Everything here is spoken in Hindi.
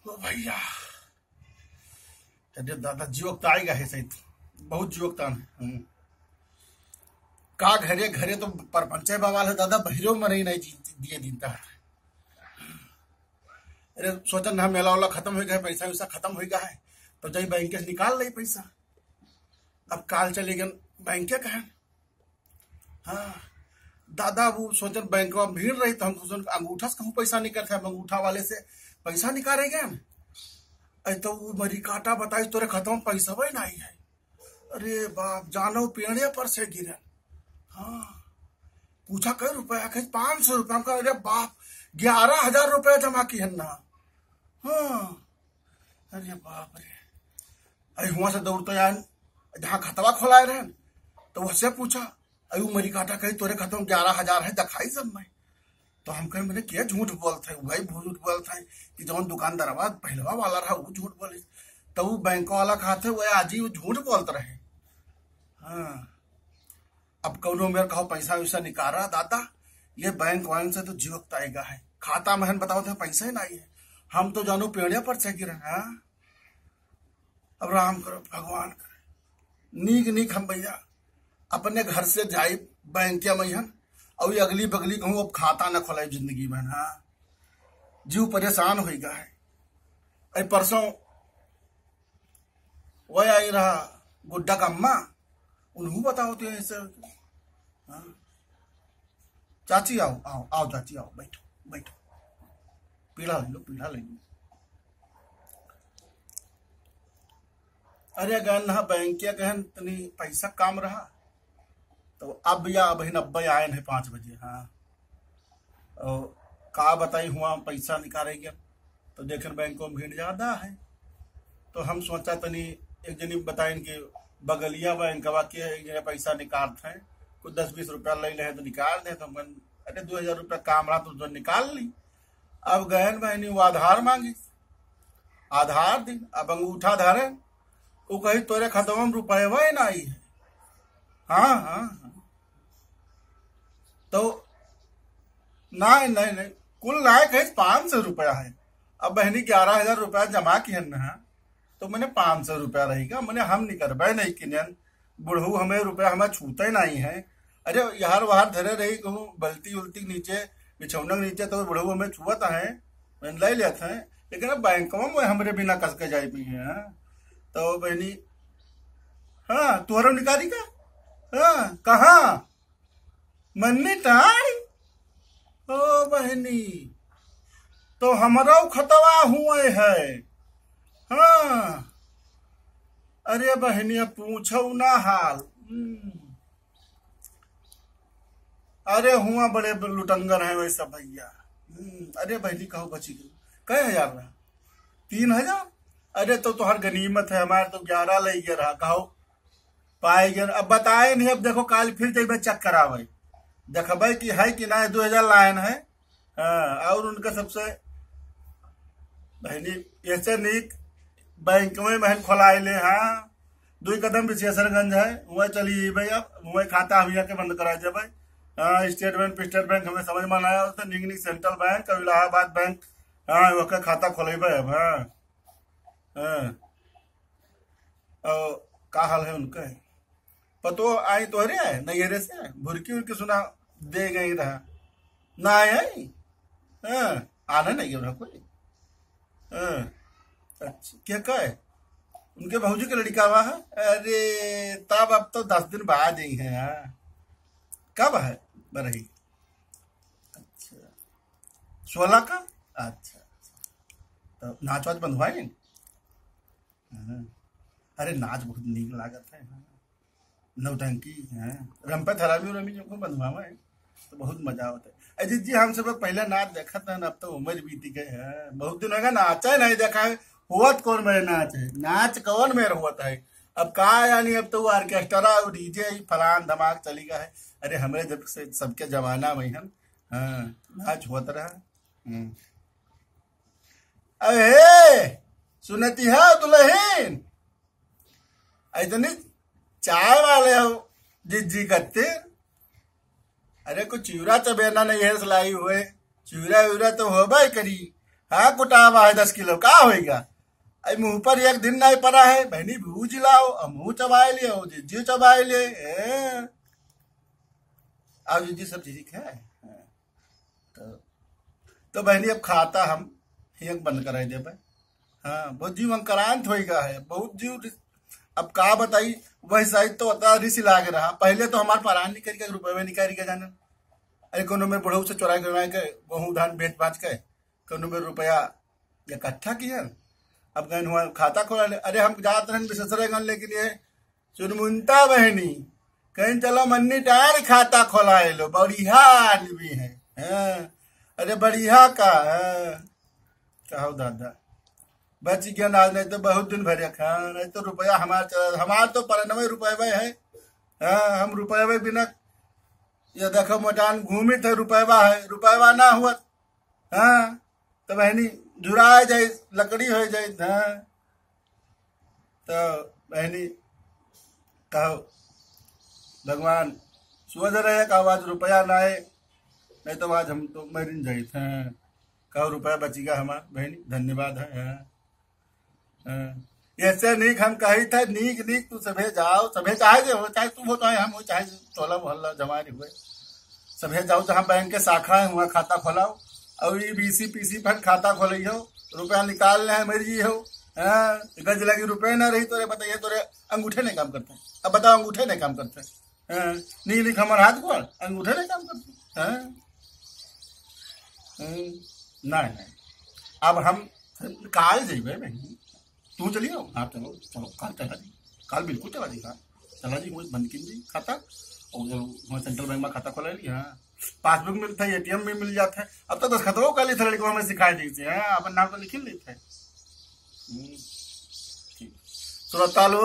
ओ भैया, अरे दादा जीवकता आएगा है सही, बहुत जीवकता है। का घरे घरे तो परपंचे बवाल है दादा, बहिरो मरे नहीं दिए दीनता है। अरे सोचन हम मेला वाला खत्म हो गया, पैसा वैसा खत्म हो गया है, तो जाई बैंक से निकाल ली पैसा। अब काल चले गए बैंक कहे। हाँ दादा, वो सोचन बैंक में भीड़ रही तो हम अंगूठा से कहूँ पैसा निकल था, अंगूठा वाले से पैसा निकाले गए। तो वो मरी काटा बताई तोरे खत्म पैसा वही नहीं है। अरे बाप, जानो पेड़े पर से गिरे। हाँ, पूछा कई रुपया, 500 रुपया। अरे बाप, 11,000 रुपया जमा किए ना। हाँ, अरे बाप रे। अरे हुआ से दौड़ते यार जहाँ खतवा खोलाए रहे, तो वह पूछा, अयू मरी काटा कही तोरे खत्म 11,000 है, दिखाई सब मैं। तो हम कहे मैंने क्या झूठ बोलते है भाई, झूठ बोलते है कि जौन दुकानदार पहलवा वाला रहा वो झूठ बोले, तो वो बैंक वाला खाते वह आज ही वो झूठ बोलते रहे। हाँ, अब कौनो मेरे कहो पैसा वैसा निकाला दादा, ये बैंक वाइन से तो जीवक आएगा है, खाता महन बताओ थे पैसा ही नहीं है। हम तो जानो पेड़िया पर से गिरे। हाँ, अब राम करो भगवान करे, नीक नीक हम भैया अपने घर से जाए बैंक मैहन, और ये अगली बगली कहूँ अब खाता न खोलाई जिंदगी में। हाँ, जीव परेशान हो गया है। अरे परसों वह आई रहा गुड्डा का अम्मा, उन्होंने बताओ तो ऐसे। हाँ, चाची आओ आओ आओ, चाची आओ, बैठो बैठो, पीढ़ा ले लो, पीढ़ा ले लो। अरे गन हाँ बैंक के कहन तनी पैसा काम रहा, तो अब भैया अब 90 आए हैं 5 बजे। हाँ, और का बताई हुआ पैसा निकाले गया, तो देखें बैंकों में भीड़ ज्यादा है। तो हम सोचा तनी एक जनी बताइन कि बगलिया बैंकवा के पैसा निकालते हैं, कुछ 10-20 रुपया ले ले तो निकाल दे। तो हम अरे 2,000 रुपया काम रहा तो निकाल ली। अब गहन बहनी वो आधार मांगी, आधार दी, अब अंगूठा धरे, वो कही तोरे खतवा में रुपये वही नहीं है। हाँ हाँ हाँ, तो नहीं नहीं नहीं, कुल लायक है 500 रुपया है। अब बहनी 11,000 रुपया जमा किए ना, तो मैंने 500 रुपया रहेगा, मैंने हम नहीं करबे नहीं किन बुढ़ऊ, हमें रुपया हमें छूते नहीं है। अरे यार वहां धरे रही कहूँ बल्टी उल्टी नीचे बिछौना नीचे, तो बुढ़ऊ हमें छुअत है, मैंने ले लेते हैं। लेकिन अब बैंक में हमरे बिना कस के जाए पी है। तो बहनी हाँ तुहरा निकाली का। हाँ, कहाँ मन्नी टाई। ओ बहनी, तो हमारा खतवा हुए है। हाँ, अरे बहनी अब पूछो ना हाल। अरे हुआ बड़े लुटंगर है वैसा भैया। अरे बहनी कहो बची कई 1,000 रहा, 3,000। अरे तो तुहार गनीमत है, हमारे तो 11 ले गया रहा, कहो पाए गए। अब बताए नहीं, अब देखो काल फिर जब चेक करावे देखबे कि है कि ना 2,000 लाइन है। हाँ, और उनका सबसे बहनी ऐसे नीक बैंक में बहन खोलाए ले। हाँ, 2 कदम विशेषरगंज है, वह चली भाई, अब वह खाता अभी के बंद करा जब। हाँ, स्टेट बैंक हमें समझ में आया, निगनी सेंट्रल बैंक और इलाहाबाद बैंक। हाँ, वह खाता खोलेबे अब। हाँ हाँ, का हाल है उनका, पतो आई तो अरे है नैहरे से भुरकी उर्की सुना दे गई रहा ना आई। हाँ, आना नहीं रहा कोई। हाँ, अच्छा क्या कहे उनके भाजी के लड़का हुआ है। अरे तब अब तो 10 दिन बाद ही है। हाँ, कब है बरही? अच्छा, 16 का। अच्छा, तो नाच वाच बंधवाए। अरे नाच बहुत नीक लागत है। नौटंकी है, रंपे थरामी रमी जो बंधवावा है तो बहुत मजा होता है। अजीत जी हम सब पहले नाच देखा था, अब तो उम्र बीती गए है, बहुत दिन होगा नाचा नहीं देखा है। हुआत कौन मेरे नाच है, नाच कौन मेरे हुआ है। अब का यानी अब तो ऑर्केस्ट्रा डीजे फलान धमाक चली गया है। अरे हमारे जब से सबके जमाना में हम हाँ नाच होता रहा। अरे सुनती है दुल्हन, इतनी चाय वाले हो जी करते। अरे कुछ चिवरा चबेना नहीं है, सिलाई हुए चिवरा विवरा तो हो भाई करी। हाँ कुटावा है 10 किलो का होएगा। आई मुंह पर एक दिन नहीं पड़ा है बहनी भूज लाओ और मुंह चबाए लियो जी चबाए ले आज जी सब चीज है। तो बहनी अब खाता हम एक बंद कराई दे भाई। हाँ बहुत जीव अंकरांत होएगा है बहुत जीव। अब का बताई वही साइज तो होता रिस लाग रहा पहले तो हमारे परान निकल के रुपये निकाल के जाना। अरे कोनो में बुढ़ऊ से चुराई करवाए के गेहूँ धान बेच बाच के कोनो में रुपया इकट्ठा किया। अब गए हुआ खाता खोला ले। अरे हम जाते हैं बिसरे गन लेके लिए चुनमुनता बहनी कहीं चलो मन्नी टायर खाता खोलाए लो बढ़िया आदमी है। अरे बढ़िया का कहो दादा बच गया ना नहीं तो बहुत दिन भर खा नहीं तो रुपया हमार तो 95 रुपये है। हाँ हम रुपये बिना ये देखो मोटान घूमी थे रुपया है रुपया ना हुआ। हाँ तो बहनी झुरा जाए लकड़ी हो जाए। हाँ तो बहनी कहो भगवान सोच रहे का आज रुपया ना आए नहीं तो आज हम तो मरिन जाए थे। कहो रुपया बचेगा हमारा बहनी धन्यवाद है। ऐसे नीक हम कही थे नीक नीक तू सभे जाओ सभे चाहे हो चाहे तुम हो चाहे हम हो चाहे टोला मोहल्ला जमाने हुए सभे जाओ जहाँ बैंक के शाखा है वहाँ खाता खोलाओ और ये बीसी पीसी फंड खाता खोल हो रुपया निकाल रहे मर्जी हो। गज लगी रुपये ना रही तोरे बताइए तोरे अंगूठे नहीं काम करते। अब बताओ अंगूठे नहीं काम करते। नहीं नहीं हमारे हाथ को अंगूठे नहीं काम करते। नहीं अब हम काल जेबे बहनी तू चलिए आप चलो चलो काल चला जी काल बिल्कुल चला जी चला जी मुझे बंद कीजिए खाता और सेंट्रल बैंक में खाता खोला ली। हाँ पासबुक मिलता है एटीएम भी मिल जाता है। अब तो 10 खतरों का ली था लड़कों हमें सिखाई दी थी। अपन नाम तो लिखी लेते हैं। सुरता लो